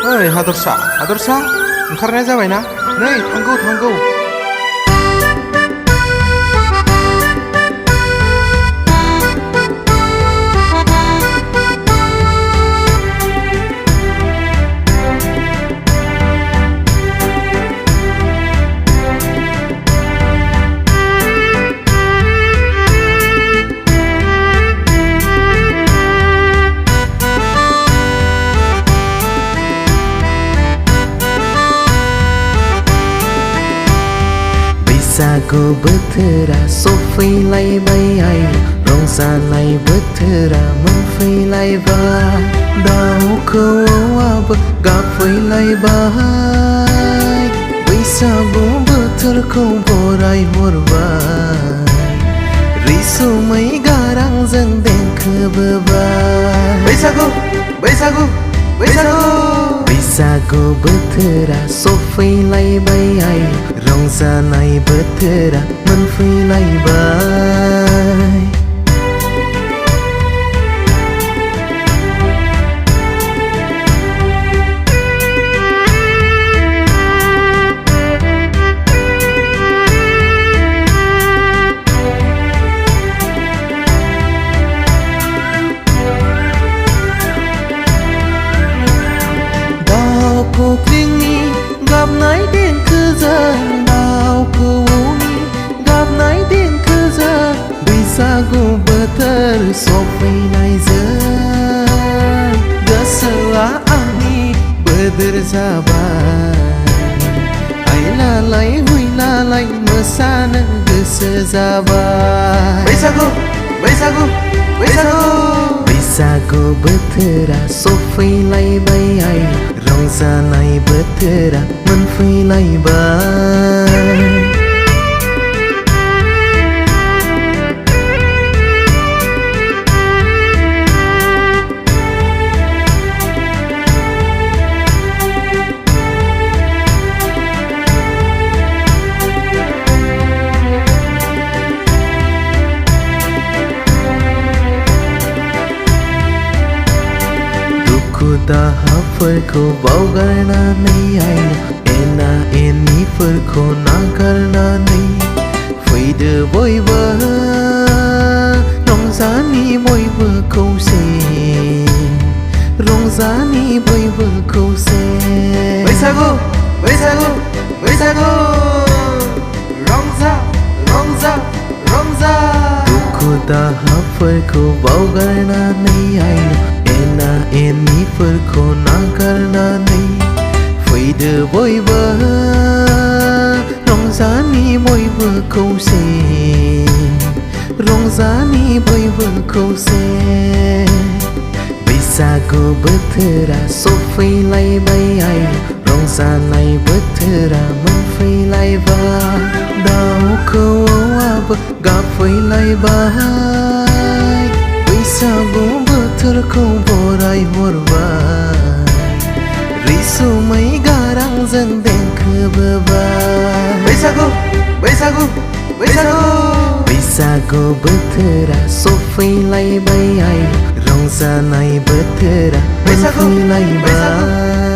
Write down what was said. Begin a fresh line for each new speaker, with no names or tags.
ओइ हादरसा ओंखारनाया जाबायना? नै थांगौ
बैसागु बोथोरा सफैलायबाय आइ रंजानाय बोथोरा मोनफैलायबाय दाउखौआबो गाबफैलायबाय बैसागु बोथोरखौ बराय हरबाय रैसुमै गारांजों देंखो बोबाय बैसागु बोथोरा सफैलायबाय आइ रंजानाय बोथोरा मोनफैलायबाय फुख्रिनि गाबनाय देंखोजों दाउ खौवौनि गाबनाय देंखोजों बैसागु बोथोर सफैनायजों गोसोआ आंनि बोदोर जाबाय हायलालाय हुइलालाय मोसानो गोसो जाबाय बैसागु बोथोरा सफैलायबाय आइ रंजानाय बोथोरा मोनफैलायबाय दाहाफोरखौ बावगारनानै आइनो एना एनिफोरखौ नागारनानै फैदो बयबो रंजानि बयबो खौसे बैसागु रंजा दुखु दाहाफोरखौ बावगारनानै आइनो एना एनिफोरखौ नागारनानै फैदो बयबो रंजानि बयबो खौसे बैसागु बोथोरा सफैलायबाय आइ रंजानाय बोथोरा मोनफैलायबाय दाउ खौवौआबो गाबफैलायबाय बैसागु बोथोरखौ बराय हरबाय रैसुमै गारांजों देंखो बोबाय बैसागु बोथोरा सफैलायबाय आइ रंजानाय बोथोरा मोनफैलायबाय